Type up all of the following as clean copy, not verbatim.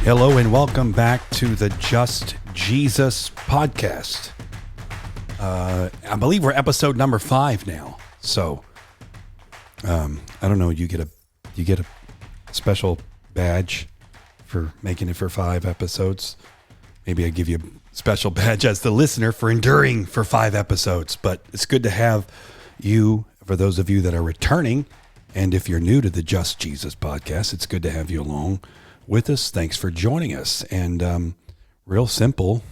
Hello and welcome back to the Just Jesus podcast. I believe we're episode number 5 now. So, I don't know. You get a special badge for making it for 5 episodes. Maybe I give you a special badge as the listener for enduring for 5 episodes. But it's good to have you, for those of you that are returning, and if you're new to the Just Jesus podcast, it's good to have you along with us. Thanks for joining us. And real simple,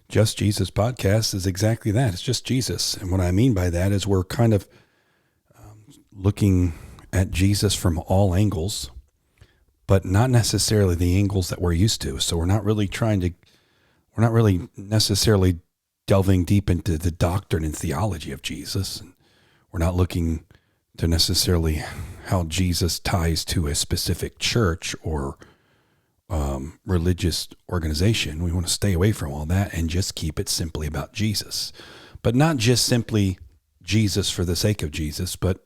Just Jesus podcast is exactly that. It's just Jesus. And what I mean by that is we're kind of looking at Jesus from all angles, but not necessarily the angles that we're used to. So we're not really necessarily delving deep into the doctrine and theology of Jesus. And we're not looking to necessarily how Jesus ties to a specific church or religious organization. We want to stay away from all that and just keep it simply about Jesus. But not just simply Jesus for the sake of Jesus, but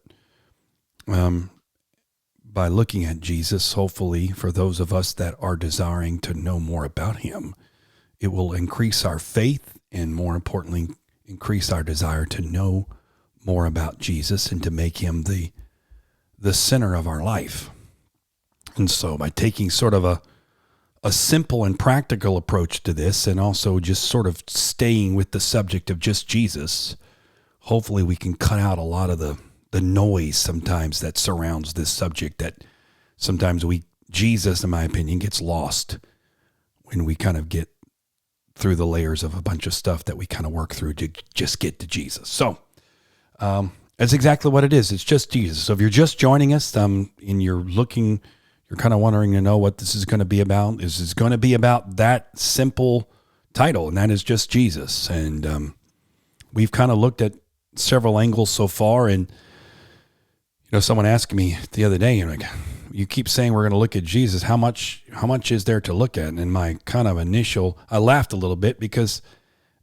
by looking at Jesus, hopefully for those of us that are desiring to know more about him, it will increase our faith and, more importantly, increase our desire to know more about Jesus and to make him the center of our life. And so by taking sort of a simple and practical approach to this, and also just sort of staying with the subject of just Jesus, hopefully we can cut out a lot of the noise sometimes that surrounds this subject, that sometimes Jesus, in my opinion, gets lost when we kind of get through the layers of a bunch of stuff that we kind of work through to just get to Jesus. So that's exactly what it is. It's just Jesus. So if you're just joining us and you're kind of wondering to know what this is going to be about, this is going to be about that simple title, and that is just Jesus. And we've kind of looked at several angles so far. And, someone asked me the other day, you keep saying we're going to look at Jesus. How much is there to look at? And my kind of I laughed a little bit because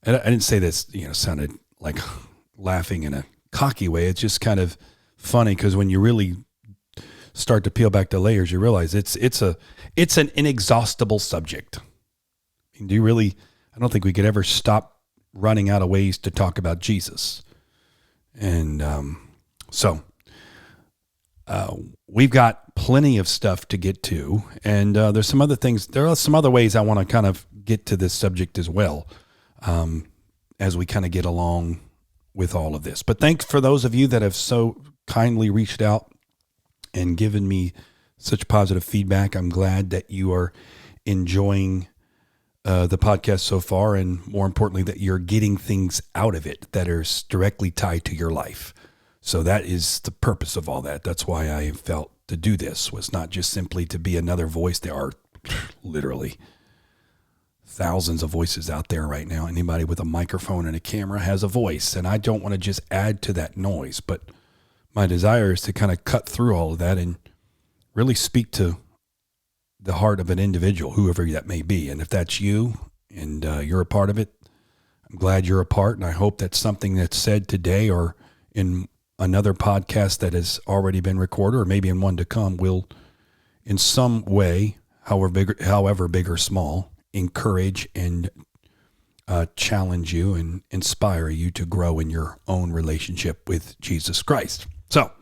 I didn't say this, sounded like laughing in a cocky way. It's just kind of funny because when you really start to peel back the layers, you realize it's an inexhaustible subject. I mean, I don't think we could ever stop running out of ways to talk about Jesus. And so we've got plenty of stuff to get to, and there are some other ways I want to kind of get to this subject as well, as we kind of get along with all of this. But thanks for those of you that have so kindly reached out and given me such positive feedback. I'm glad that you are enjoying the podcast so far, and more importantly, that you're getting things out of it that are directly tied to your life. So that is the purpose of all that. That's why I felt to do this, was not just simply to be another voice. There are literally thousands of voices out there right now. Anybody with a microphone and a camera has a voice, and I don't want to just add to that noise, but my desire is to kind of cut through all of that and really speak to the heart of an individual, whoever that may be. And if that's you and you're a part of it, I'm glad you're a part. And I hope that something that's said today or in another podcast that has already been recorded, or maybe in one to come, will in some way, however big or small, encourage and challenge you and inspire you to grow in your own relationship with Jesus Christ. So,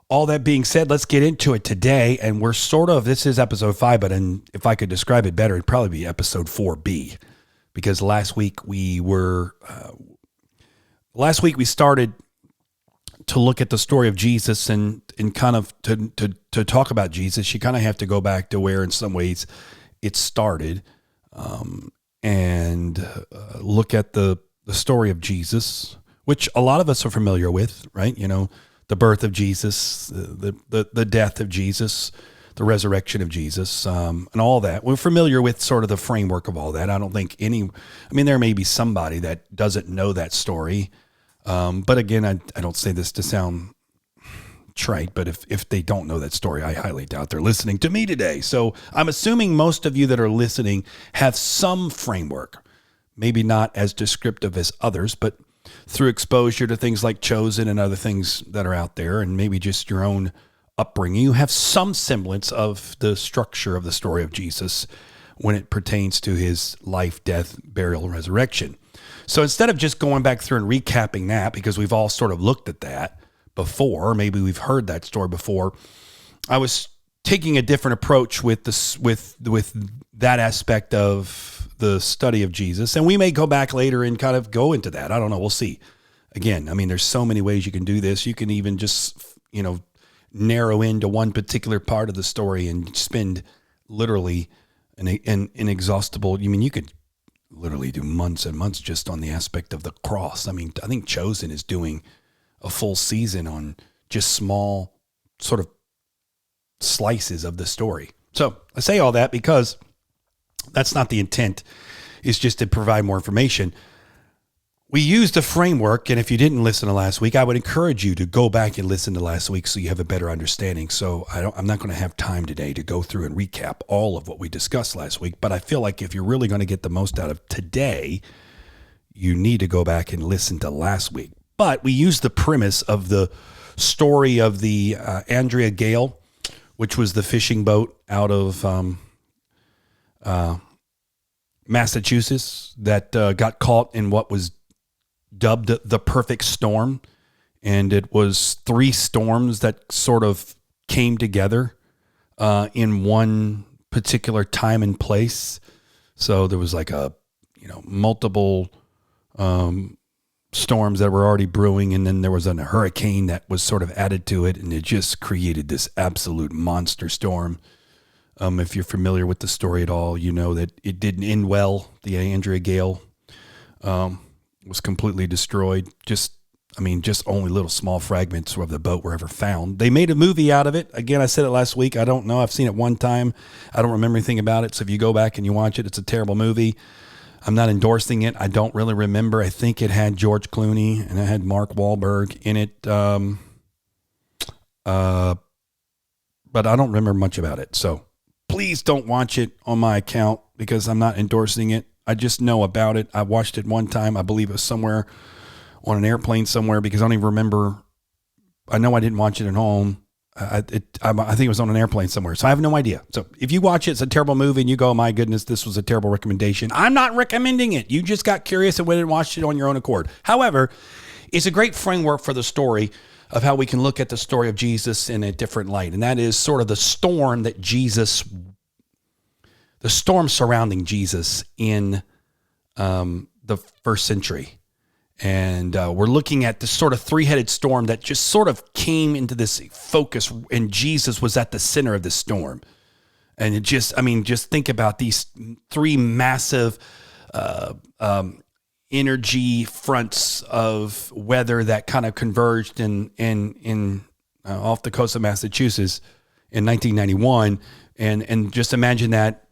all that being said, let's get into it today. And this is episode 5, but if I could describe it better, it'd probably be episode 4B, because last week we started to look at the story of Jesus and kind of to talk about Jesus. You kind of have to go back to where in some ways it started, and look at the story of Jesus, which a lot of us are familiar with, right? The birth of Jesus, the death of Jesus, the resurrection of Jesus, and all that. We're familiar with sort of the framework of all that. I don't think there may be somebody that doesn't know that story. But again, I don't say this to sound trite, but if they don't know that story, I highly doubt they're listening to me today. So I'm assuming most of you that are listening have some framework, maybe not as descriptive as others, but through exposure to things like Chosen and other things that are out there, and maybe just your own upbringing, you have some semblance of the structure of the story of Jesus when it pertains to his life, death, burial, resurrection. So instead of just going back through and recapping that, because we've all sort of looked at that before, maybe we've heard that story before, I was taking a different approach with this, with that aspect of the study of Jesus. And we may go back later and kind of go into that. I don't know. We'll see. Again, I mean, there's so many ways you can do this. You can even just, narrow into one particular part of the story and spend literally an inexhaustible, you could literally do months and months just on the aspect of the cross. I mean, I think Chosen is doing a full season on just small sort of slices of the story. So I say all that because that's not the intent. It's just to provide more information. We used a framework, and if you didn't listen to last week, I would encourage you to go back and listen to last week so you have a better understanding. So I'm not going to have time today to go through and recap all of what we discussed last week, but I feel like if you're really going to get the most out of today, you need to go back and listen to last week. But we used the premise of the story of the Andrea Gale, which was the fishing boat out of Massachusetts that got caught in what was dubbed the perfect storm. And it was 3 storms that sort of came together in one particular time and place. So there was like multiple storms that were already brewing, and then there was a hurricane that was sort of added to it, and it just created this absolute monster storm. If you're familiar with the story at all, you know that it didn't end well. The Andrea Gale was completely destroyed. Just only little small fragments of the boat were ever found. They made a movie out of it. Again, I said it last week. I don't know. I've seen it one time. I don't remember anything about it. So if you go back and you watch it, it's a terrible movie. I'm not endorsing it. I don't really remember. I think it had George Clooney and it had Mark Wahlberg in it. But I don't remember much about it. So please don't watch it on my account because I'm not endorsing it. I just know about it. I watched it one time. I believe it was somewhere on an airplane somewhere because I don't even remember. I know I didn't watch it at home. I think it was on an airplane somewhere. So I have no idea. So if you watch it, it's a terrible movie and you go, oh my goodness, this was a terrible recommendation. I'm not recommending it. You just got curious and went and watched it on your own accord. However, it's a great framework for the story of how we can look at the story of Jesus in a different light. And that is sort of the storm surrounding Jesus in the first century. And we're looking at this sort of 3-headed storm that just sort of came into this focus, and Jesus was at the center of the storm. And it just think about these 3 massive energy fronts of weather that kind of converged in off the coast of Massachusetts in 1991. And just imagine that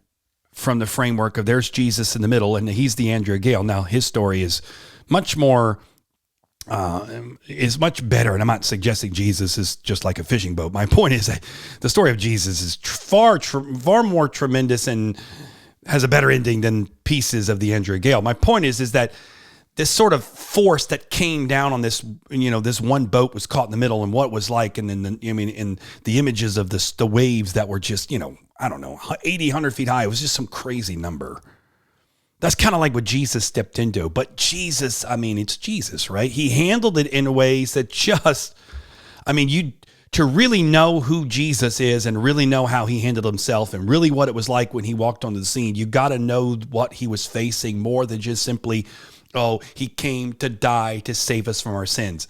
from the framework of there's Jesus in the middle, and he's the Andrea Gale. Now, his story is much more, is much better. And I'm not suggesting Jesus is just like a fishing boat. My point is that the story of Jesus is far more tremendous and has a better ending than pieces of the Andrea Gale. My point is that this sort of force that came down on this, this one boat was caught in the middle, and what it was like. And then, and the images of the waves that were just, 80, 100 feet high. It was just some crazy number. That's kind of like what Jesus stepped into. But Jesus, it's Jesus, right? He handled it in ways that just, to really know who Jesus is and really know how he handled himself and really what it was like when he walked onto the scene, you got to know what he was facing more than just simply, he came to die to save us from our sins.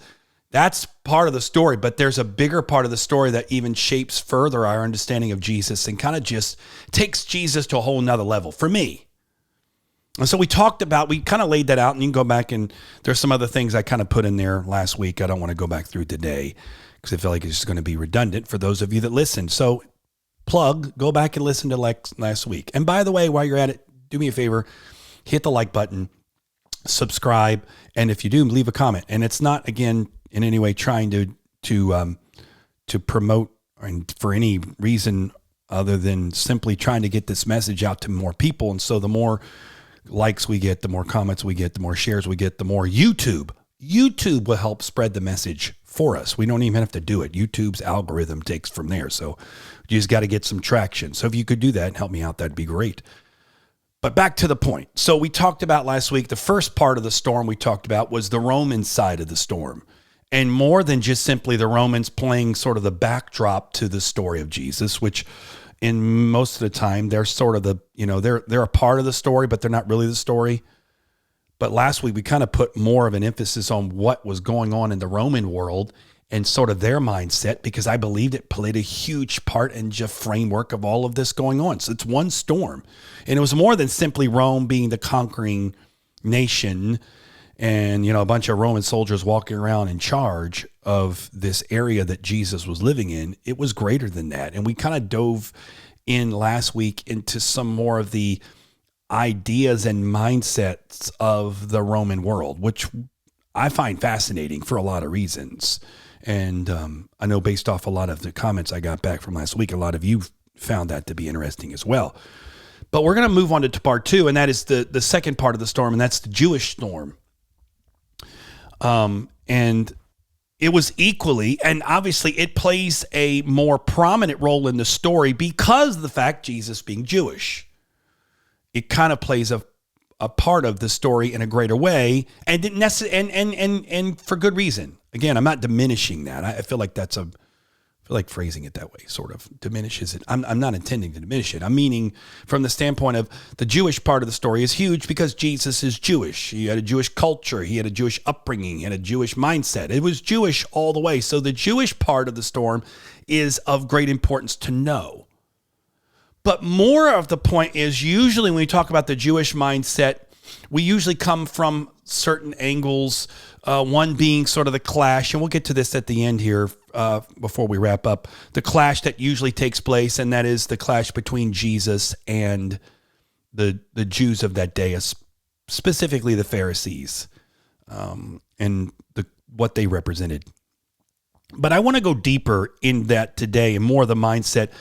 That's part of the story, but there's a bigger part of the story that even shapes further our understanding of Jesus and kind of just takes Jesus to a whole nother level for me. And so we kind of laid that out, and you can go back and there's some other things I kind of put in there last week. I don't want to go back through today because I feel like it's just going to be redundant for those of you that listen. So go back and listen to last week. And by the way, while you're at it, do me a favor, hit the like button, subscribe, and if you do, leave a comment. And it's not, again, in any way trying to promote and for any reason other than simply trying to get this message out to more people. And so the more likes we get, the more comments we get, the more shares we get, the more YouTube will help spread the message for us. We don't even have to do it. YouTube's algorithm takes from there. So you just got to get some traction. So if you could do that and help me out, that'd be great. But back to the point. So we talked about last week, the first part of the storm we talked about was the Roman side of the storm. And more than just simply the Romans playing sort of the backdrop to the story of Jesus, which in most of the time, they're sort of the, they're a part of the story, but they're not really the story. But last week, we kind of put more of an emphasis on what was going on in the Roman world and sort of their mindset, because I believed it played a huge part in the framework of all of this going on. So it's one storm. And it was more than simply Rome being the conquering nation and, a bunch of Roman soldiers walking around in charge of this area that Jesus was living in. It was greater than that. And we kind of dove in last week into some more of the ideas and mindsets of the Roman world, which I find fascinating for a lot of reasons. And I know based off a lot of the comments I got back from last week, a lot of you found that to be interesting as well. But we're going to move on to part two, and that is the second part of the storm, and that's the Jewish storm. And it was equally, and obviously it plays a more prominent role in the story because of the fact Jesus being Jewish. It kind of plays a part of the story in a greater way, and didn't necessarily, and for good reason. Again, I'm not diminishing that. I feel like I feel like phrasing it that way sort of diminishes it. I'm not intending to diminish it. I'm meaning from the standpoint of the Jewish part of the story is huge because Jesus is Jewish. He had a Jewish culture. He had a Jewish upbringing. He had a Jewish mindset. It was Jewish all the way. So the Jewish part of the storm is of great importance to know. But more of the point is usually when we talk about the Jewish mindset, we usually come from certain angles, one being sort of the clash, and we'll get to this at the end here before we wrap up, the clash that usually takes place, and that is the clash between Jesus and the Jews of that day, specifically the Pharisees, and what they represented. But I want to go deeper in that today and more of the mindset,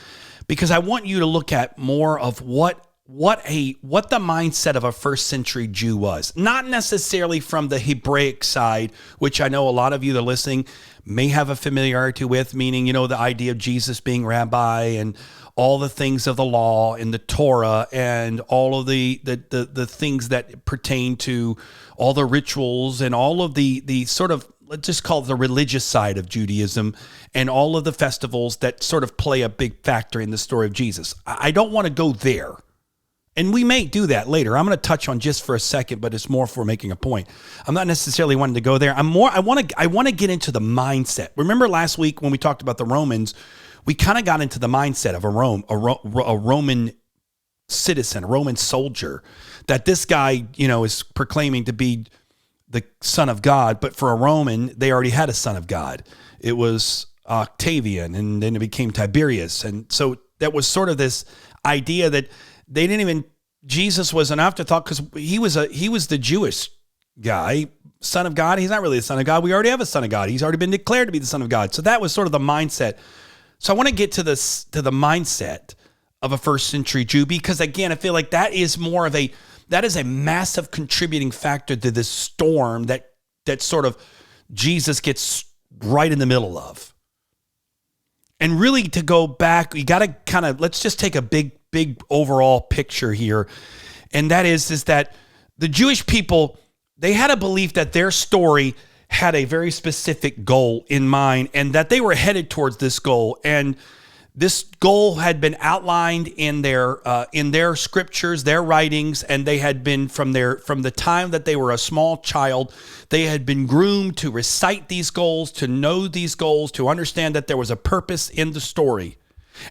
because I want you to look at more of what the mindset of a first century Jew was. Not necessarily from the Hebraic side, which I know a lot of you that are listening may have a familiarity with, meaning, the idea of Jesus being rabbi and all the things of the law and the Torah and all of the things that pertain to all the rituals and all of the sort of, let's just call it the religious side of Judaism and all of the festivals that sort of play a big factor in the story of Jesus. I don't want to go there. And we may do that later. I'm going to touch on just for a second, but it's more for making a point. I'm not necessarily wanting to go there. I want to get into the mindset. Remember last week when we talked about the Romans, we kind of got into the mindset of a Roman citizen, a Roman soldier, that this guy, is proclaiming to be the son of God. But for a Roman, they already had a son of God. It was Octavian, and then it became Tiberius. And so that was sort of this idea that Jesus was an afterthought because he was the Jewish guy, son of God. He's not really the son of God. We already have a son of God. He's already been declared to be the son of God. So that was sort of the mindset. So I want to get to the mindset of a first century Jew, because again, I feel like that is a massive contributing factor to this storm that sort of Jesus gets right in the middle of. And really to go back, you got to let's just take a big overall picture here. And that is that the Jewish people, they had a belief that their story had a very specific goal in mind and that they were headed towards this goal. And this goal had been outlined in their scriptures, their writings, and they had been from the time that they were a small child, they had been groomed to recite these goals, to know these goals, to understand that there was a purpose in the story.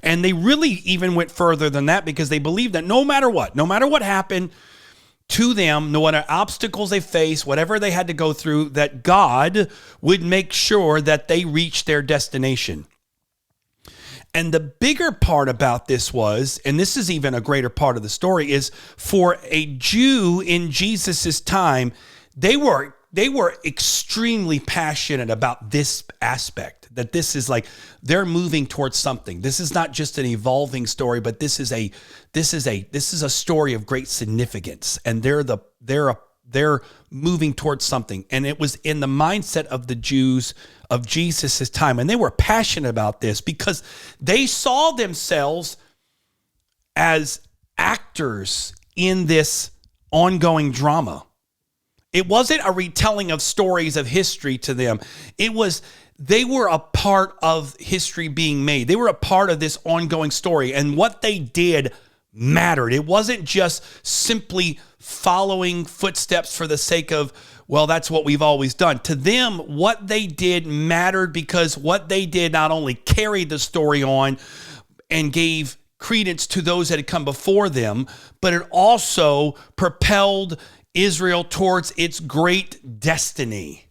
And they really even went further than that because they believed that no matter what happened to them, no matter obstacles they faced, whatever they had to go through, that God would make sure that they reached their destination. And the bigger part about this was, and this is even a greater part of the story, is for a Jew in Jesus's time, they were extremely passionate about this aspect, that this is like they're moving towards something. This is not just an evolving story, but this is a story of great significance, and they're moving towards something. And it was in the mindset of the Jews of Jesus' time. And they were passionate about this because they saw themselves as actors in this ongoing drama. It wasn't a retelling of stories of history to them. They were a part of history being made. They were a part of this ongoing story. And what they did mattered. It wasn't just simply following footsteps for the sake of, well, that's what we've always done. To them, what they did mattered because what they did not only carried the story on and gave credence to those that had come before them, but it also propelled Israel towards its great destiny.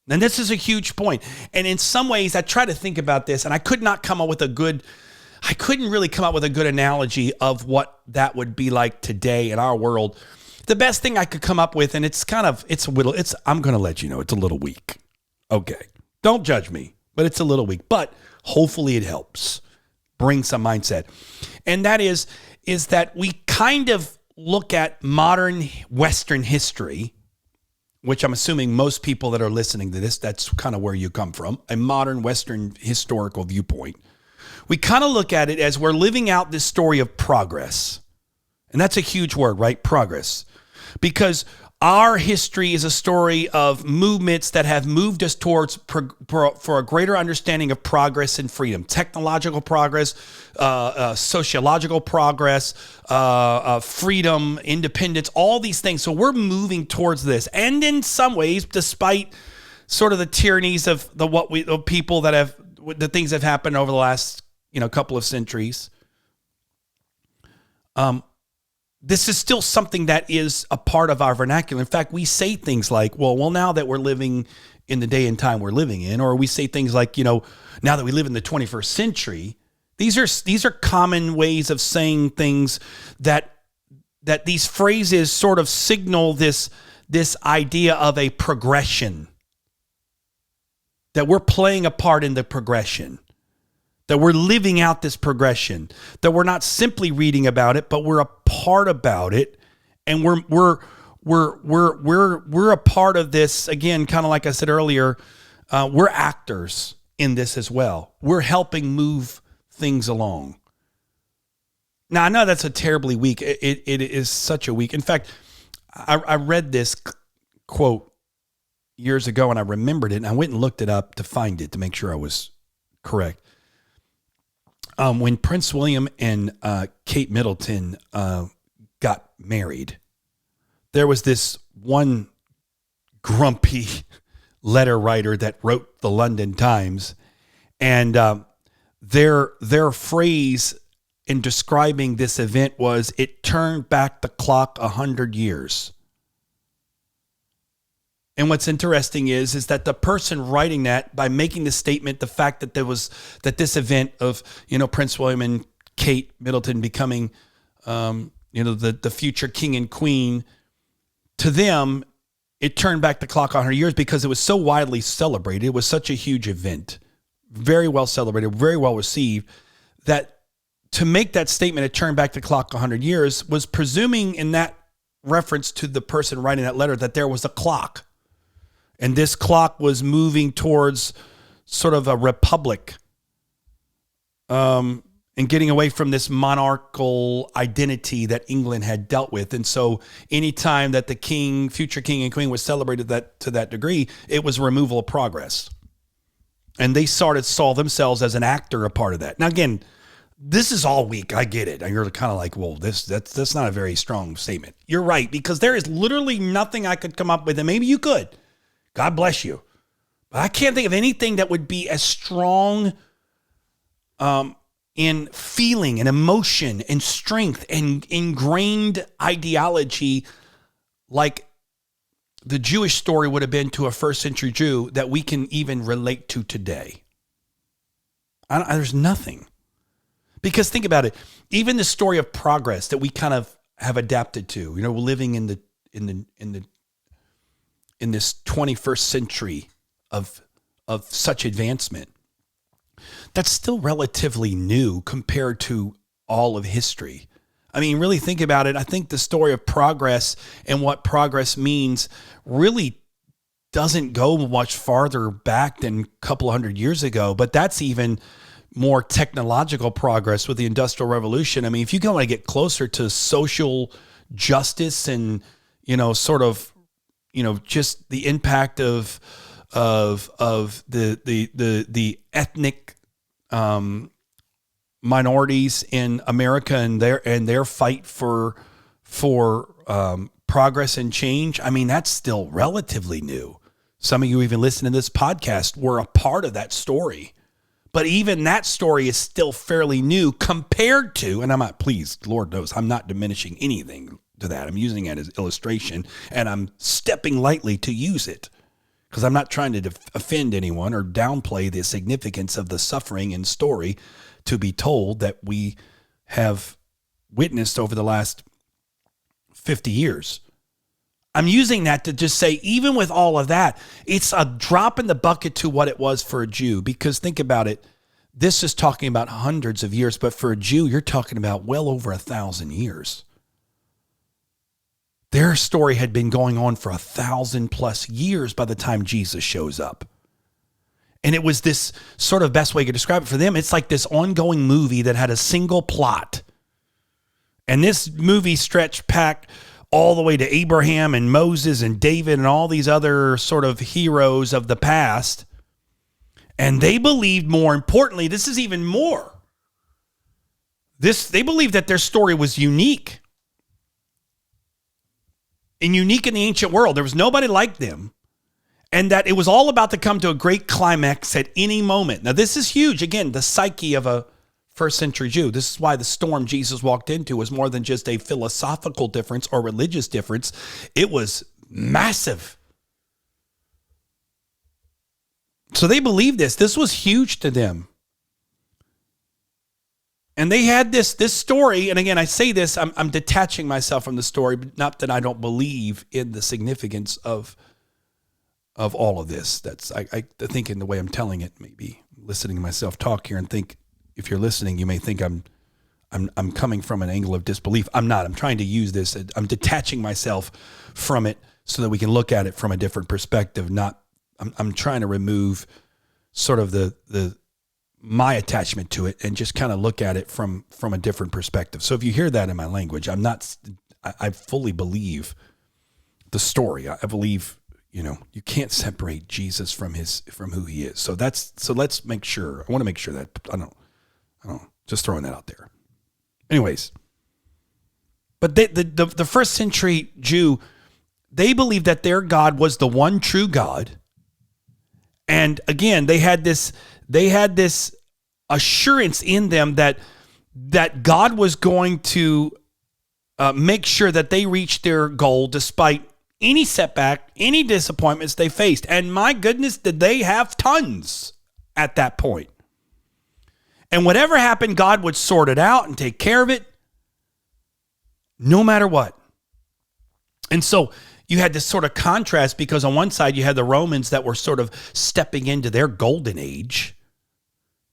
And this is a huge point. And in some ways, I try to think about this, and I couldn't really come up with a good analogy of what that would be like today in our world. The best thing I could come up with, and I'm going to let you know, it's a little weak. Okay. Don't judge me, but it's a little weak. But hopefully it helps bring some mindset. And that is that we kind of look at modern Western history, which I'm assuming most people that are listening to this, that's kind of where you come from, a modern Western historical viewpoint. We kind of look at it as we're living out this story of progress. And that's a huge word, right? Progress. Because our history is a story of movements that have moved us towards for a greater understanding of progress and freedom, technological progress, sociological progress, freedom, independence, all these things. So we're moving towards this. And in some ways, despite sort of the tyrannies of the people that have, the things that have happened over the last, couple of centuries, this is still something that is a part of our vernacular. In fact, we say things like, well, now that we're living in the day and time we're living in, or we say things like, now that we live in the 21st century, these are common ways of saying things that these phrases sort of signal this idea of a progression, that we're playing a part in the progression, that we're living out this progression, that we're not simply reading about it, but we're a part about it, and we're a part of this. Again, kind of like I said earlier, we're actors in this as well. We're helping move things along. Now, I know that's a terribly weak. It is such a weak. In fact, I read this quote years ago, and I remembered it, and I went and looked it up to find it to make sure I was correct. When Prince William and Kate Middleton got married, there was this one grumpy letter writer that wrote the London Times, and their phrase in describing this event was, "It turned back the clock 100 years." And what's interesting is that the person writing that, by making the statement, the fact that this event of, Prince William and Kate Middleton becoming, the future king and queen, to them, it turned back the clock 100 years because it was so widely celebrated. It was such a huge event, very well celebrated, very well received, that to make that statement, it turned back the clock 100 years, was presuming in that reference to the person writing that letter that there was a clock. And this clock was moving towards sort of a republic, and getting away from this monarchical identity that England had dealt with. And so anytime that the future king and queen was celebrated to that degree, it was removal of progress. And they saw themselves as an actor, a part of that. Now, again, this is all weak. I get it. And you're kind of like, well, that's not a very strong statement. You're right, because there is literally nothing I could come up with, and maybe you could. God bless you. But I can't think of anything that would be as strong in feeling and emotion and strength and ingrained ideology like the Jewish story would have been to a first century Jew that we can even relate to today. There's nothing. Because think about it. Even the story of progress that we kind of have adapted to, we're living in this 21st century of such advancement, that's still relatively new compared to all of history. I mean, really think about it. I think the story of progress and what progress means really doesn't go much farther back than a couple hundred years ago, but that's even more technological progress with the Industrial Revolution. I mean, if you want to get closer to social justice and, sort of, just the impact of the ethnic minorities in America and their fight for progress and change. I mean, that's still relatively new. Some of you even listening to this podcast were a part of that story. But even that story is still fairly new compared to, and I'm not, please, Lord knows, I'm not diminishing anything to that. I'm using it as illustration, and I'm stepping lightly to use it because I'm not trying to offend anyone or downplay the significance of the suffering and story to be told that we have witnessed over the last 50 years. I'm using that to just say, even with all of that, it's a drop in the bucket to what it was for a Jew. Because think about it, this is talking about hundreds of years, but for a Jew, you're talking about well over 1,000 years. Their story had been going on for 1,000+ years by the time Jesus shows up. And it was this sort of best way to describe it for them. It's like this ongoing movie that had a single plot. And this movie stretched back all the way to Abraham and Moses and David and all these other sort of heroes of the past. And they believed, more importantly, this is even more. They believed that their story was unique. And unique in the ancient world. There was nobody like them. And that it was all about to come to a great climax at any moment. Now, this is huge. Again, the psyche of a first century Jew. This is why the storm Jesus walked into was more than just a philosophical difference or religious difference. It was massive. So they believed this. This was huge to them. And they had this story. And again, I say this, I'm detaching myself from the story, but not that I don't believe in the significance of all of this. That's I think in the way I'm telling it, maybe listening to myself talk here and think, if you're listening, you may think I'm coming from an angle of disbelief. I'm not. I'm trying to use this. I'm detaching myself from it so that we can look at it from a different perspective. I'm trying to remove sort of my attachment to it and just kind of look at it from a different perspective. So if you hear that in my language, I fully believe the story. I believe, you can't separate Jesus from who he is. So let's make sure. I want to make sure that I don't just throwing that out there. Anyways, but the first century Jew, they believed that their God was the one true God. And again, they had this assurance in them that God was going to make sure that they reached their goal despite any setback, any disappointments they faced. And my goodness, did they have tons at that point. And whatever happened, God would sort it out and take care of it no matter what. And so you had this sort of contrast because on one side you had the Romans that were sort of stepping into their golden age.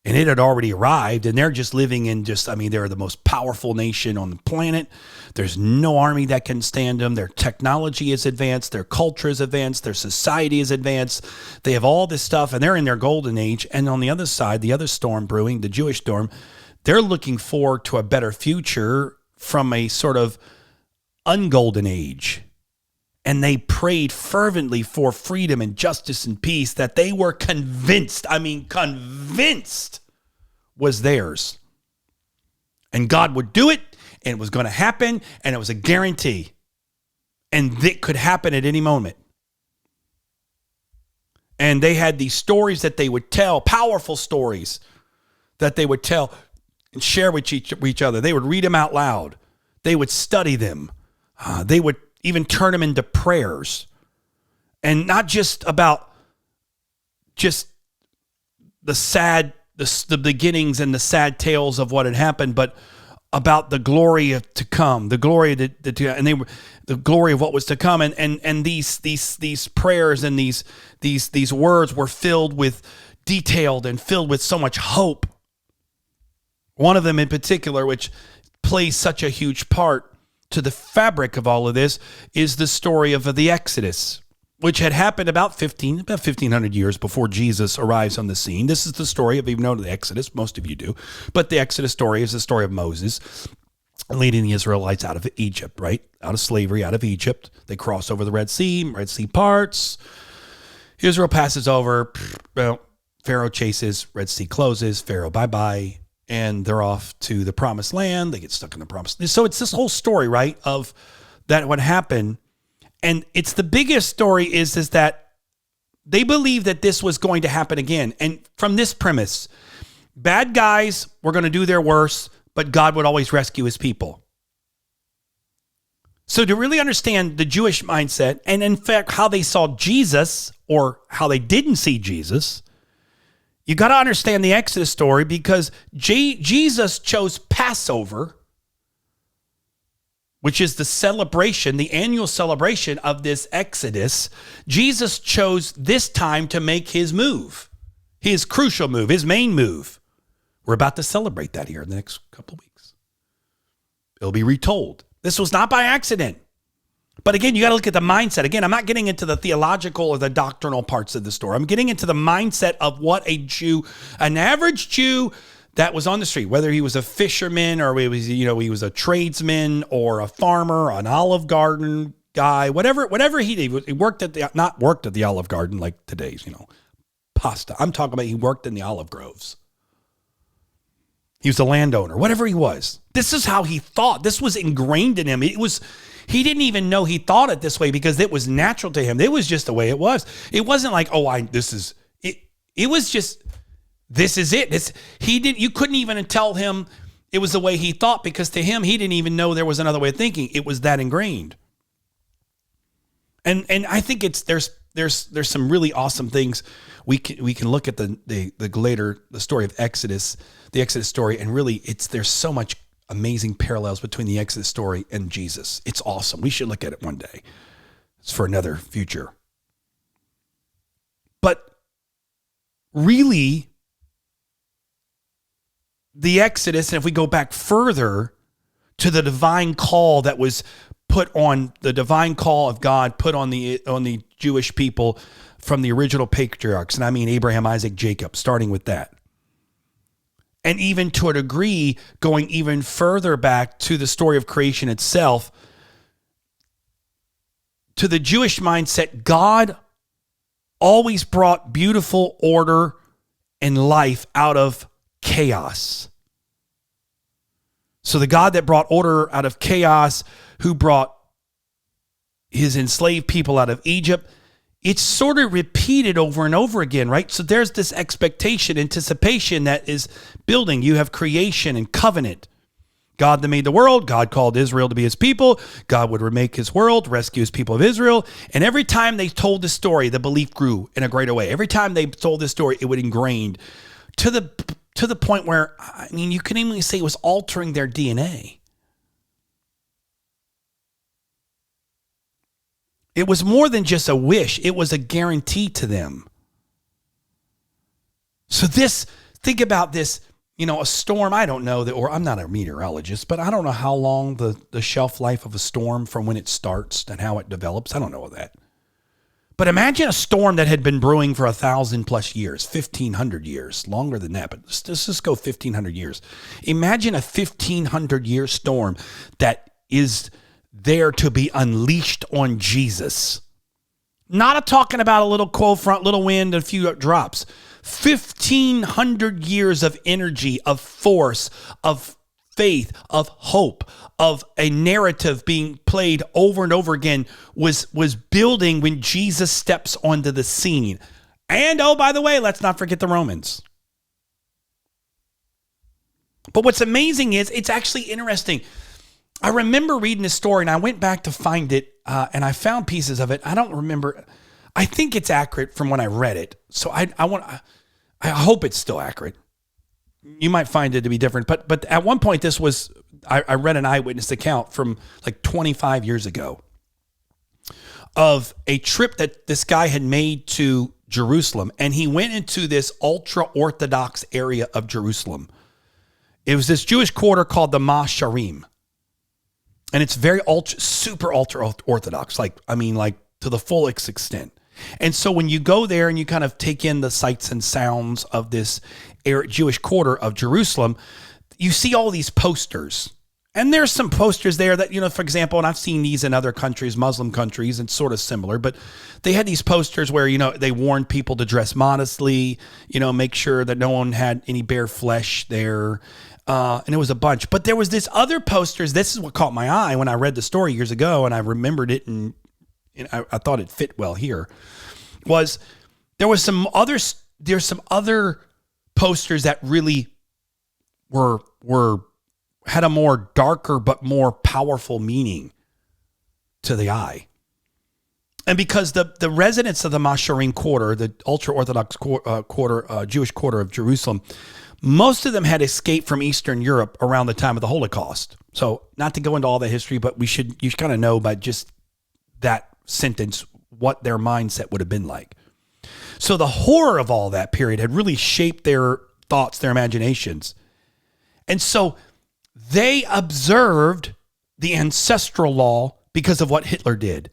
And it had already arrived, and they're just living in they're the most powerful nation on the planet. There's no army that can stand them. Their technology is advanced. Their culture is advanced. Their society is advanced. They have all this stuff, and they're in their golden age. And on the other side, the other storm brewing, the Jewish storm, they're looking forward to a better future from a sort of ungolden age. And they prayed fervently for freedom and justice and peace that they were convinced was theirs. And God would do it, and it was going to happen, and it was a guarantee. And it could happen at any moment. And they had these stories that they would tell, powerful stories that they would tell and share with each other. They would read them out loud. They would study them. They would even turn them into prayers. And not just about just the beginnings and the sad tales of what had happened, but about the glory to come, the glory the glory of what was to come. And these prayers and these words were filled with detailed and filled with so much hope. One of them in particular, which plays such a huge part to the fabric of all of this, is the story of the Exodus. which had happened about 1,500 years before Jesus arrives on the scene. This is the story of, even though the Exodus, most of you do, but the Exodus story is the story of Moses leading the Israelites out of Egypt, right? Out of slavery, out of Egypt. They cross over the Red Sea parts. Israel passes over. Well, Pharaoh chases, Red Sea closes, Pharaoh bye-bye, and they're off to the promised land. They get stuck in the promised land. So it's this whole story, right, of that what happened. And it's the biggest story is that they believe that this was going to happen again. And from this premise, bad guys were going to do their worst, but God would always rescue his people. So to really understand the Jewish mindset, and in fact, how they saw Jesus or how they didn't see Jesus, you got to understand the Exodus story, because Jesus chose Passover, which is the celebration, the annual celebration of this Exodus. Jesus chose this time to make his move, his crucial move, his main move. We're about to celebrate that here in the next couple of weeks. It'll be retold. This was not by accident. But again, you got to look at the mindset. Again, I'm not getting into the theological or the doctrinal parts of the story. I'm getting into the mindset of what a Jew, an average Jew that was on the street, whether he was a fisherman or he was a tradesman or a farmer, an Olive Garden guy, whatever he did. He worked at the Olive Garden like today's, pasta. I'm talking about he worked in the olive groves. He was a landowner, whatever he was. This is how he thought. This was ingrained in him. He didn't even know he thought it this way because it was natural to him. It was just the way it was. It wasn't like, this is it. It was just, this is it. You couldn't even tell him it was the way he thought, because to him, he didn't even know there was another way of thinking. It was that ingrained. And I think there's some really awesome things we can look at the story of Exodus, the Exodus story, and really there's so much amazing parallels between the Exodus story and Jesus. It's awesome. We should look at it one day. It's for another future. But really, the Exodus, and if we go back further to the divine call that was the divine call of God put on the Jewish people from the original patriarchs, and I mean Abraham, Isaac, Jacob, starting with that. And even to a degree, going even further back to the story of creation itself, to the Jewish mindset, God always brought beautiful order and life out of chaos. So the God that brought order out of chaos, who brought his enslaved people out of Egypt, it's sort of repeated over and over again, right? So there's this expectation, anticipation that is building. You have creation and covenant. God that made the world, God called Israel to be his people. God would remake his world, rescue his people of Israel. And every time they told the story, the belief grew in a greater way. Every time they told this story, it would ingrained to the point where, you can even say it was altering their DNA. It was more than just a wish. It was a guarantee to them. So think about this, a storm. I don't know or I'm not a meteorologist, but I don't know how long the shelf life of a storm from when it starts and how it develops. I don't know that. But imagine a storm that had been brewing for 1,000+ years, 1,500 years, longer than that. But let's just go 1,500 years. Imagine a 1,500-year storm that is there to be unleashed on Jesus. Not talking about a little cold front, little wind, and a few drops. 1,500 years of energy, of force, of faith, of hope, of a narrative being played over and over again was building when Jesus steps onto the scene. And, by the way, let's not forget the Romans. But what's amazing is it's actually interesting. I remember reading this story, and I went back to find it, and I found pieces of it. I don't remember. I think it's accurate from when I read it. So I hope it's still accurate. You might find it to be different. But at one point, I read an eyewitness account from like 25 years ago of a trip that this guy had made to Jerusalem, and he went into this ultra-Orthodox area of Jerusalem. It was this Jewish quarter called the Masharim. And it's very super ultra Orthodox, like to the fullest extent. And so when you go there and you kind of take in the sights and sounds of this Jewish quarter of Jerusalem, you see all these posters. And there's some posters there that, for example, and I've seen these in other countries, Muslim countries, and sort of similar, but they had these posters where, they warned people to dress modestly, make sure that no one had any bare flesh there. And it was a bunch. But there was this other posters. This is what caught my eye when I read the story years ago, and I remembered it, and I thought it fit well here. There's some other posters that really had a more darker but more powerful meaning to the eye. And because the residents of the Masharim quarter, the ultra-Orthodox Jewish quarter of Jerusalem, most of them had escaped from Eastern Europe around the time of the Holocaust. So not to go into all the history, but you kind of know by just that sentence what their mindset would have been like. So the horror of all that period had really shaped their thoughts, their imaginations. And so they observed the ancestral law because of what Hitler did.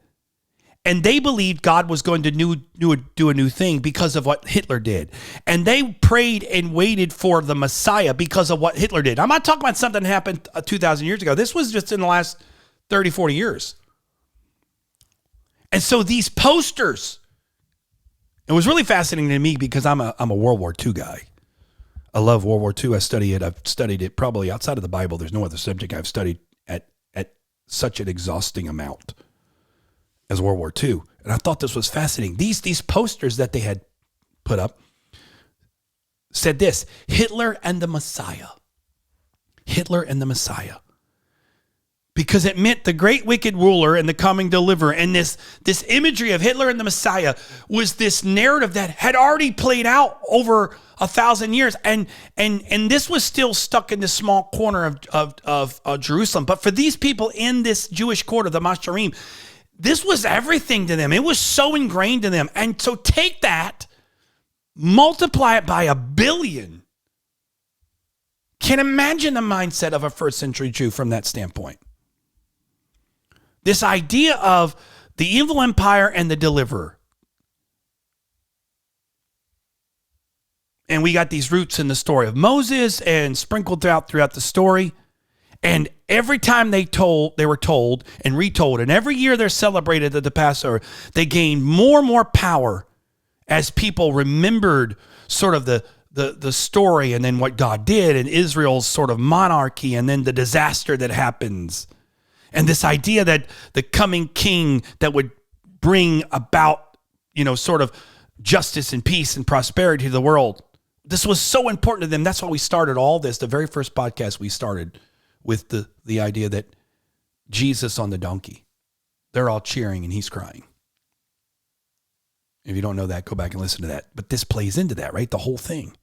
And they believed God was going to do a new thing because of what Hitler did. And they prayed and waited for the Messiah because of what Hitler did. I'm not talking about something that happened 2,000 years ago. This was just in the last 30, 40 years. And so these posters, it was really fascinating to me because I'm a World War II guy. I love World War II. I study it. I've studied it probably outside of the Bible. There's no other subject I've studied at such an exhausting amount as World War II. And I thought this was fascinating. These posters that they had put up said this: Hitler and the Messiah. Hitler and the Messiah. Because it meant the great wicked ruler and the coming deliverer. And this imagery of Hitler and the Messiah was this narrative that had already played out over 1,000 years. And this was still stuck in this small corner of Jerusalem. But for these people in this Jewish quarter, the Masharim, this was everything to them. It was so ingrained in them. And so take that, multiply it by 1 billion. Can imagine the mindset of a first century Jew from that standpoint. This idea of the evil empire and the deliverer. And we got these roots in the story of Moses and sprinkled throughout the story. And every time they were told and retold, and every year they're celebrated at the Passover, they gained more and more power as people remembered sort of the story and then what God did and Israel's sort of monarchy and then the disaster that happens. And this idea that the coming king that would bring about, sort of justice and peace and prosperity to the world. This was so important to them. That's why we started all this. The very first podcast we started with the idea that Jesus on the donkey. They're all cheering and he's crying. If you don't know that, go back and listen to that. But this plays into that, right? The whole thing.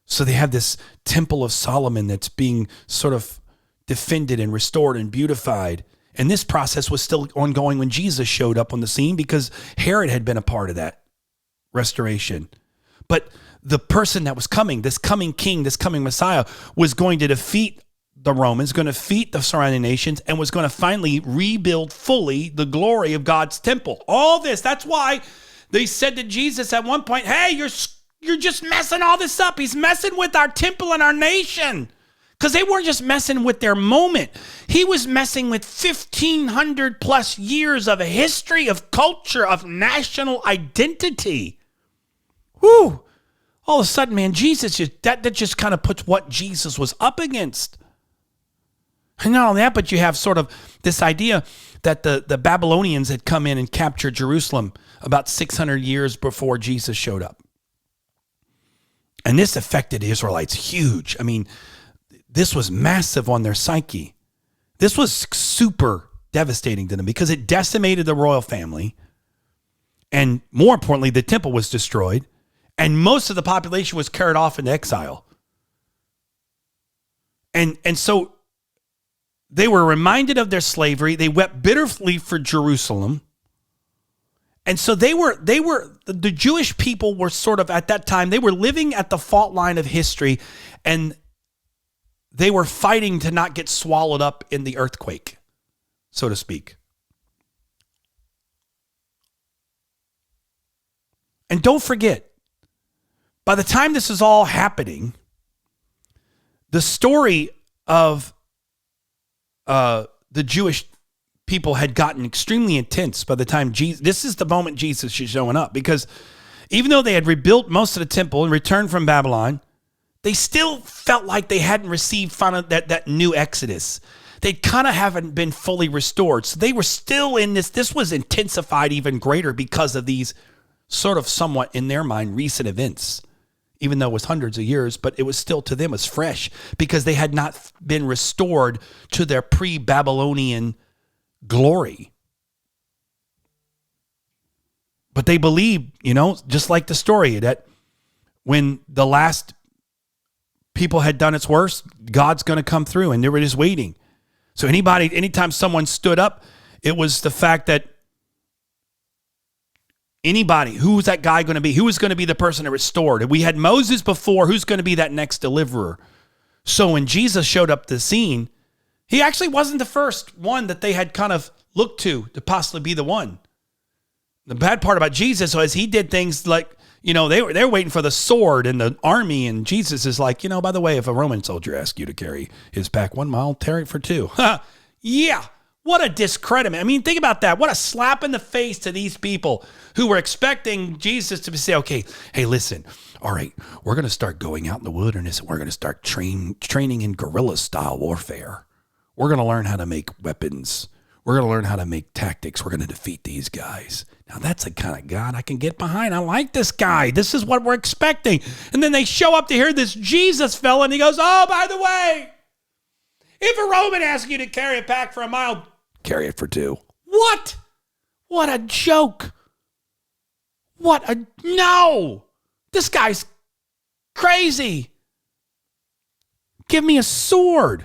So they have this temple of Solomon that's being sort of defended and restored and beautified. And this process was still ongoing when Jesus showed up on the scene because Herod had been a part of that restoration. But the person that was coming, this coming king, this coming Messiah, was going to defeat the Romans, going to defeat the surrounding nations, and was going to finally rebuild fully the glory of God's temple. All this, that's why they said to Jesus at one point, hey, you're just messing all this up. He's messing with our temple and our nation. Because they weren't just messing with their moment. He was messing with 1,500 plus years of a history, of culture, of national identity. Whew. All of a sudden, man, Jesus, that just kind of puts what Jesus was up against. And not only that, but you have sort of this idea that the Babylonians had come in and captured Jerusalem about 600 years before Jesus showed up. And this affected the Israelites huge. I mean, this was massive on their psyche. This was super devastating to them because it decimated the royal family. And more importantly, the temple was destroyed. And most of the population was carried off into exile. And so they were reminded of their slavery. They wept bitterly for Jerusalem. And so the Jewish people were sort of at that time, they were living at the fault line of history, and they were fighting to not get swallowed up in the earthquake, so to speak. And don't forget, by the time this is all happening, the story of the Jewish people had gotten extremely intense by the time Jesus, this is the moment Jesus is showing up, because even though they had rebuilt most of the temple and returned from Babylon, they still felt like they hadn't received that new Exodus. They kind of haven't been fully restored. So they were still in this. This was intensified even greater because of these sort of somewhat, in their mind, recent events, even though it was hundreds of years, but it was still to them as fresh because they had not been restored to their pre-Babylonian glory. But they believed, just like the story, that when the last people had done its worst, God's going to come through, and they were just waiting. So anytime someone stood up, it was the fact that anybody, who's that guy going to be? Who is going to be the person that restored? We had Moses before. Who's going to be that next deliverer? So when Jesus showed up the scene, he actually wasn't the first one that they had kind of looked to possibly be the one. The bad part about Jesus was he did things like, they were waiting for the sword and the army, and Jesus is like, by the way, if a Roman soldier asks you to carry his pack 1 mile, carry it for 2. Yeah. What a discredit. I mean, think about that. What a slap in the face to these people who were expecting Jesus to say, okay, hey, listen, all right, we're going to start going out in the wilderness, and we're going to start training in guerrilla style warfare. We're going to learn how to make weapons. We're going to learn how to make tactics. We're going to defeat these guys. Now, that's the kind of God I can get behind. I like this guy. This is what we're expecting. And then they show up to hear this Jesus fella, and he goes, oh, by the way, if a Roman asks you to carry a pack for 1 mile, carry it for 2. What? What a joke. No. This guy's crazy. Give me a sword.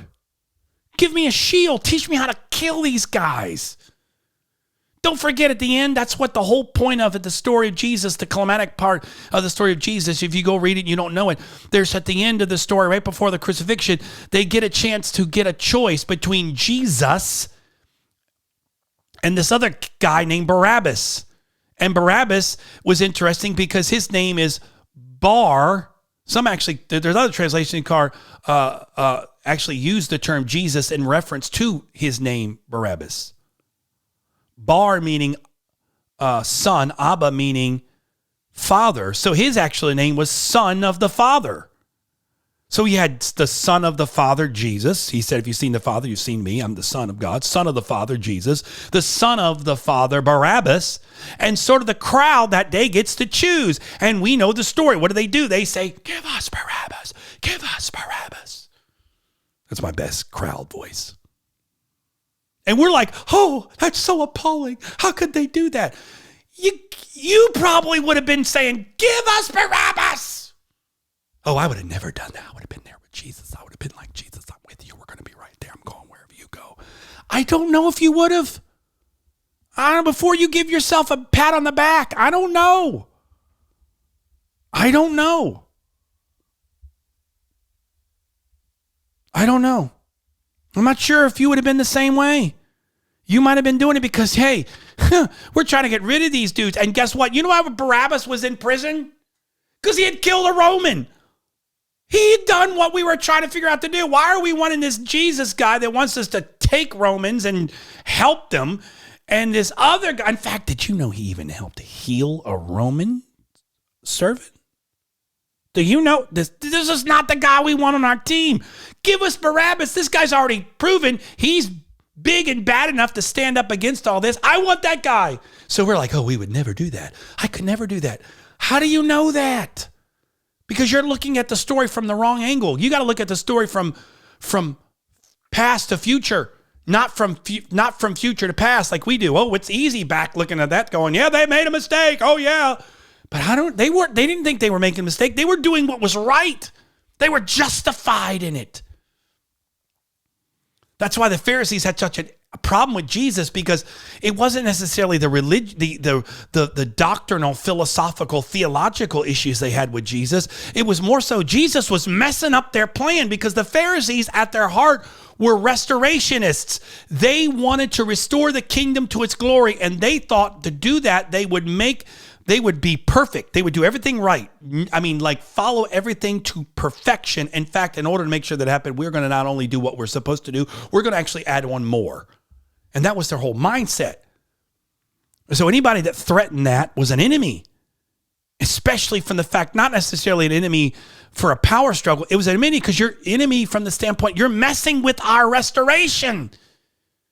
Give me a shield. Teach me how to kill these guys. Don't forget, at the end, that's what the whole point of it, the story of Jesus, the climatic part of the story of Jesus. If you go read it and you don't know it, there's at the end of the story, right before the crucifixion, they get a chance to get a choice between Jesus and this other guy named Barabbas. And Barabbas was interesting because his name is Bar. Some actually, there's other translation actually use the term Jesus in reference to his name, Barabbas. Bar meaning son, Abba meaning father. So his actual name was Son of the Father. So he had the Son of the Father, Jesus. He said, if you've seen the Father, you've seen me. I'm the Son of God. Son of the Father, Jesus. The Son of the Father, Barabbas. And sort of the crowd that day gets to choose. And we know the story. What do? They say, give us Barabbas. Give us Barabbas. That's my best crowd voice. And we're like, oh, that's so appalling. How could they do that? You probably would have been saying, give us Barabbas. Oh, I would have never done that. I would have been there with Jesus. I would have been like, Jesus, I'm with you. We're going to be right there. I'm going wherever you go. I don't know if you would have. I don't know, before you give yourself a pat on the back. I don't know. I don't know. I'm not sure if you would have been the same way. You might have been doing it because, hey, we're trying to get rid of these dudes. And guess what? You know why Barabbas was in prison? Because he had killed a Roman. He had done what we were trying to figure out to do. Why are we wanting this Jesus guy that wants us to take Romans and help them? And this other guy, in fact, did you know he even helped heal a Roman servant? Do you know this is not the guy we want on our team? Give us Barabbas. This guy's already proven he's big and bad enough to stand up against all this. I want that guy. So we're like, oh, we would never do that. I could never do that. How do you know that? Because you're looking at the story from the wrong angle. You got to look at the story from past to future, not from future to past like we do. Oh, it's easy back looking at that going, yeah, they made a mistake. Oh, yeah. But they didn't think they were making a mistake. They were doing what was right. They were justified in it. That's why the Pharisees had such a problem with Jesus, because it wasn't necessarily the doctrinal, philosophical, theological issues they had with Jesus. It was more so Jesus was messing up their plan, because the Pharisees at their heart were restorationists. They wanted to restore the kingdom to its glory, and they thought to do that they would make they would be perfect. They would do everything right. I mean, like follow everything to perfection. In fact, in order to make sure that happened, we're going to not only do what we're supposed to do, we're going to actually add one more. And that was their whole mindset. So anybody that threatened that was an enemy, especially from the fact, not necessarily an enemy for a power struggle. It was an enemy because you're enemy from the standpoint, you're messing with our restoration.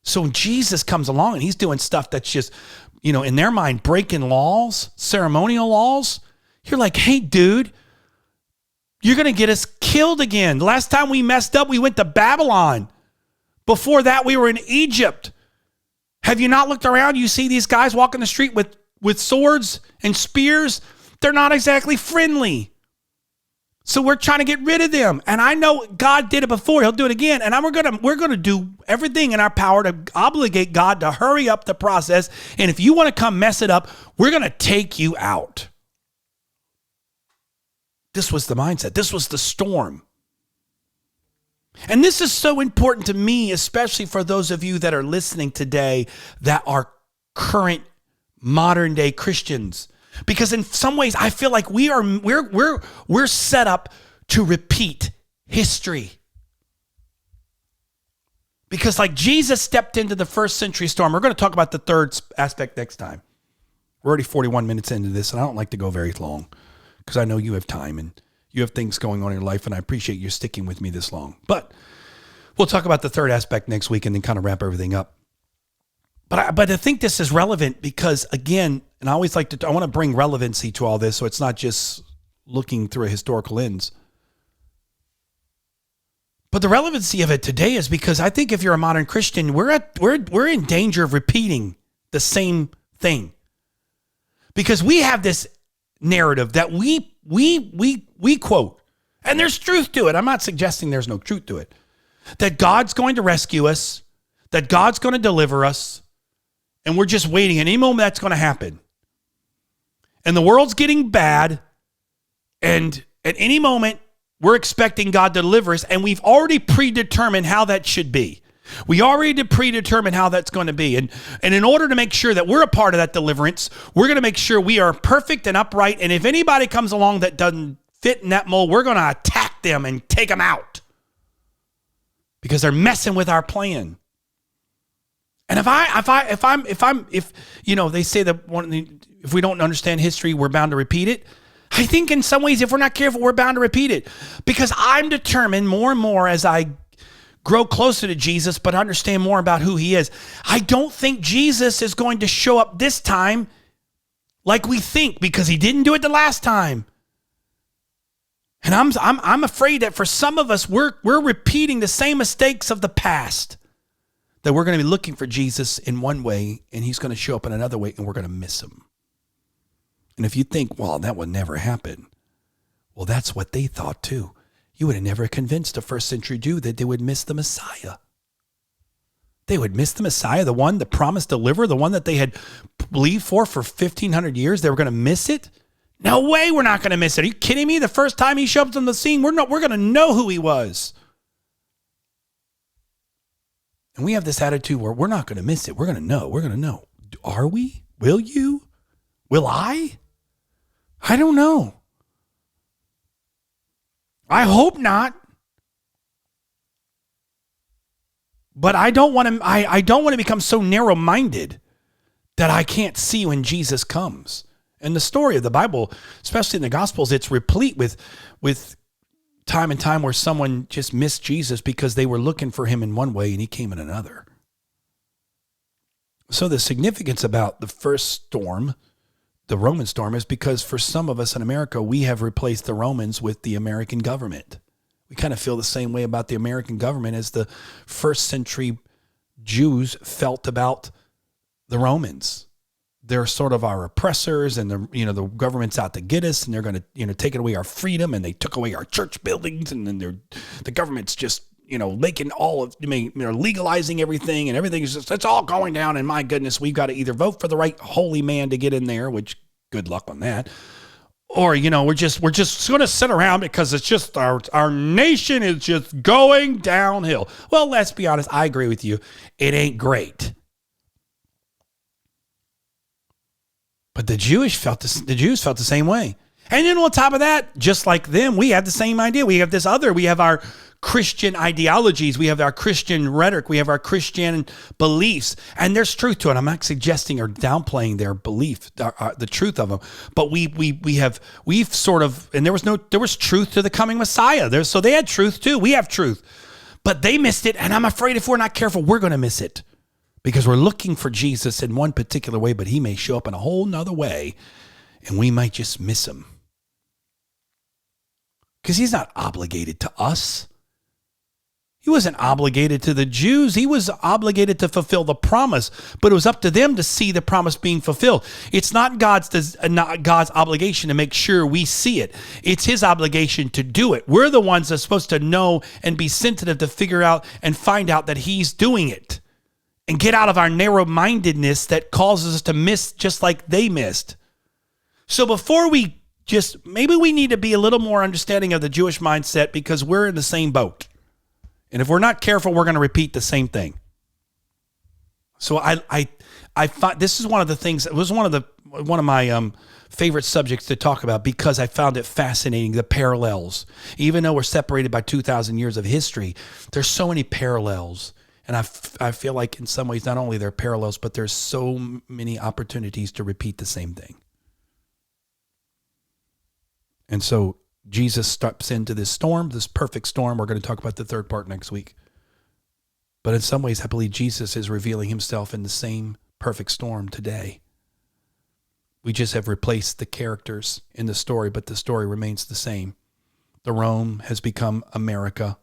So when Jesus comes along and he's doing stuff that's just, in their mind, breaking laws, ceremonial laws, you're like, hey, dude, you're going to get us killed again. The last time we messed up, we went to Babylon. Before that, we were in Egypt. Have you not looked around? You see these guys walking the street with swords and spears. They're not exactly friendly. So we're trying to get rid of them. And I know God did it before. He'll do it again. And we're going to do everything in our power to obligate God to hurry up the process. And if you want to come mess it up, we're going to take you out. This was the mindset. This was the storm. And this is so important to me, especially for those of you that are listening today that are current modern day Christians. Because in some ways, I feel like we're set up to repeat history. Because like Jesus stepped into the first century storm. We're going to talk about the third aspect next time. We're already 41 minutes into this, and I don't like to go very long because I know you have time and you have things going on in your life, and I appreciate you sticking with me this long. But we'll talk about the third aspect next week and then kind of wrap everything up. But I think this is relevant because, again, and I always I want to bring relevancy to all this so it's not just looking through a historical lens. But the relevancy of it today is because I think if you're a modern Christian, we're in danger of repeating the same thing. Because we have this narrative that we quote, and there's truth to it. I'm not suggesting there's no truth to it. That God's going to rescue us, that God's going to deliver us, and we're just waiting. At any moment, that's going to happen. And the world's getting bad, and at any moment, we're expecting God to deliver us, and we've already predetermined how that should be. We already predetermined how that's going to be. And in order to make sure that we're a part of that deliverance, we're going to make sure we are perfect and upright. And if anybody comes along that doesn't fit in that mold, we're going to attack them and take them out because they're messing with our plan. And if they say that if we don't understand history, we're bound to repeat it. I think in some ways, if we're not careful, we're bound to repeat it because I'm determined more and more as I grow closer to Jesus, but understand more about who he is. I don't think Jesus is going to show up this time like we think because he didn't do it the last time. And I'm afraid that for some of us, we're repeating the same mistakes of the past. That we're going to be looking for Jesus in one way and he's going to show up in another way and we're going to miss him. And if you think, well, that would never happen. Well, that's what they thought too. You would have never convinced a first century Jew that they would miss the Messiah. They would miss the Messiah, the promised deliverer, the one that they had believed for 1,500 years. They were going to miss it? No way we're not going to miss it. Are you kidding me? The first time he shows up on the scene, we're going to know who he was. And we have this attitude where we're not going to miss it. We're going to know. We're going to know. Are we? Will you? Will I? I don't know. I hope not. But I don't want to become so narrow-minded that I can't see when Jesus comes. And the story of the Bible, especially in the Gospels, it's replete with time and time where someone just missed Jesus because they were looking for him in one way and he came in another. So the significance about the first storm, the Roman storm, is because for some of us in America, we have replaced the Romans with the American government. We kind of feel the same way about the American government as the first century Jews felt about the Romans. They're sort of our oppressors, and the government's out to get us, and they're going to take away our freedom, and they took away our church buildings, and then the government's just making legalizing everything, and everything is just, it's all going down. And my goodness, we've got to either vote for the right holy man to get in there, which good luck on that, or we're just going to sit around because it's just our nation is just going downhill. Well, let's be honest. I agree with you. It ain't great. But the Jews felt the same way. And then on top of that, just like them, we have the same idea. We have our Christian ideologies. We have our Christian rhetoric. We have our Christian beliefs. And there's truth to it. I'm not suggesting or downplaying their belief, the truth of them. But we've sort of, and there was truth to the coming Messiah. So they had truth too. We have truth. But they missed it. And I'm afraid if we're not careful, we're going to miss it. Because we're looking for Jesus in one particular way, but he may show up in a whole nother way. And we might just miss him. Because he's not obligated to us. He wasn't obligated to the Jews. He was obligated to fulfill the promise, but it was up to them to see the promise being fulfilled. It's not God's obligation to make sure we see it. It's his obligation to do it. We're the ones that are supposed to know and be sensitive to figure out and find out that he's doing it and get out of our narrow-mindedness that causes us to miss just like they missed. So before maybe we need to be a little more understanding of the Jewish mindset because we're in the same boat. And if we're not careful, we're going to repeat the same thing. So I find this is one of the things. It was one of my favorite subjects to talk about because I found it fascinating, the parallels. Even though we're separated by 2,000 years of history, there's so many parallels. And I feel like in some ways, not only there are parallels, but there's so many opportunities to repeat the same thing. And so Jesus steps into this storm, this perfect storm. We're going to talk about the third part next week. But in some ways, I believe Jesus is revealing himself in the same perfect storm today. We just have replaced the characters in the story, but the story remains the same. The Rome has become America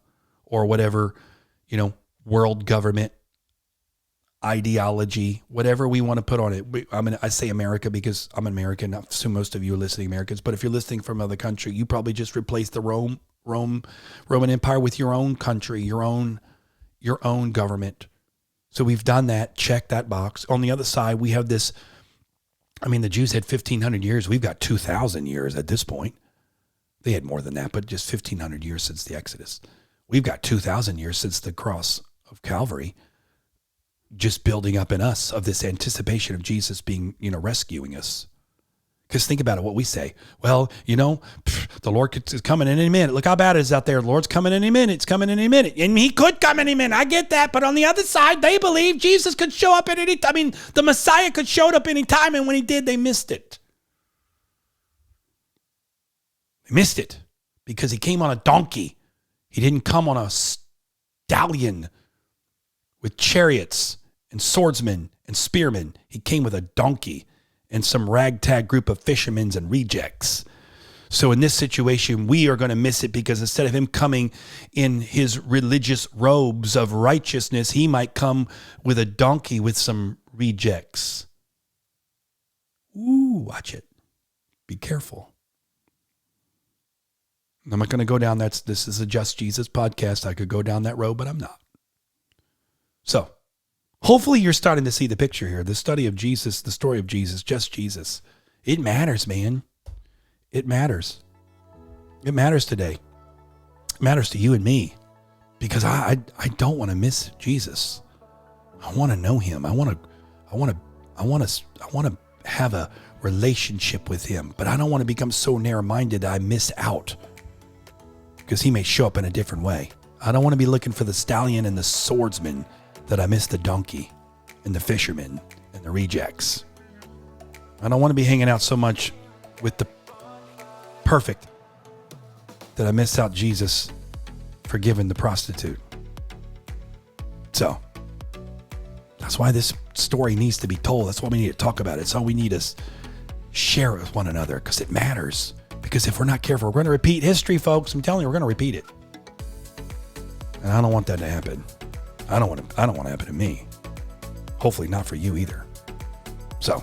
or whatever, world government, ideology, whatever we want to put on it. I say America because I'm American. I assume most of you are listening Americans, but if you're listening from another country, you probably just replaced the Roman Empire with your own country, your own government. So we've done that. Check that box. On the other side, we have this. The Jews had 1,500 years. We've got 2,000 years at this point. They had more than that, but just 1,500 years since the Exodus. We've got 2,000 years since the cross of Calvary. Just building up in us of this anticipation of Jesus being, rescuing us. Because think about it, what we say. Well, the Lord is coming in any minute. Look how bad it is out there. The Lord's coming in any minute. It's coming in any minute. And he could come in any minute. I get that. But on the other side, they believe Jesus could show up at any time. The Messiah could show up any time. And when he did, they missed it. They missed it because he came on a donkey. He didn't come on a stallion with chariots and swordsmen and spearmen. He came with a donkey and some ragtag group of fishermen and rejects. So in this situation, we are going to miss it because instead of him coming in his religious robes of righteousness, he might come with a donkey with some rejects. Ooh, watch it. Be careful. I'm not going to go down this is a Just Jesus podcast. I could go down that road, but I'm not. So, hopefully you're starting to see the picture here. The study of Jesus, the story of Jesus, just Jesus. It matters, man. It matters. It matters today. It matters to you and me because I don't want to miss Jesus. I want to know him. I want to have a relationship with him, but I don't want to become so narrow-minded that I miss out because he may show up in a different way. I don't want to be looking for the stallion and the swordsman that I miss the donkey and the fishermen and the rejects. I don't want to be hanging out so much with the perfect that I miss out Jesus forgiving the prostitute. So that's why this story needs to be told. That's why we need to talk about it. It's all we need is share it with one another because it matters. Because if we're not careful, we're going to repeat history, folks. I'm telling you, we're going to repeat it. And I don't want that to happen. I don't want to happen to me. Hopefully not for you either. So,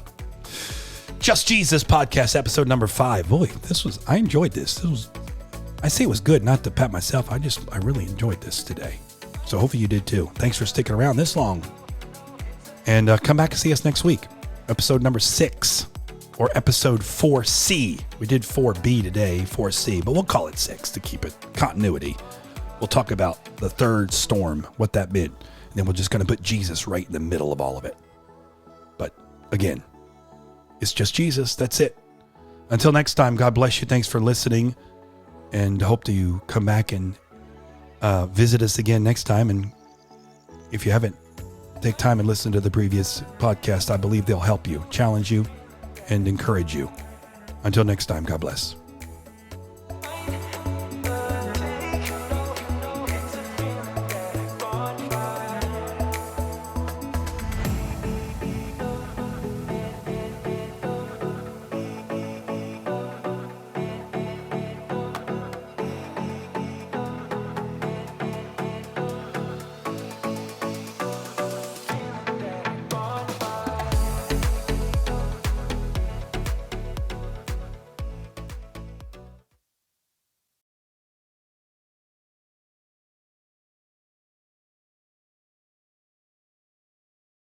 Just Jesus podcast, episode number 5. Boy, I enjoyed this. I say it was good, not to pat myself. I really enjoyed this today. So hopefully you did too. Thanks for sticking around this long. And come back and see us next week. Episode number 6 or episode 4C. We did 4B today, 4C, but we'll call it 6 to keep it continuity. We'll talk about the third storm, what that meant. And then we're just going to put Jesus right in the middle of all of it. But again, It's just Jesus. That's it. Until next time, God bless you. Thanks for listening, and hope that you come back and visit us again next time. And if you haven't, take time and listen to the previous podcast. I believe they'll help you, challenge you, and encourage you. Until next time, God bless.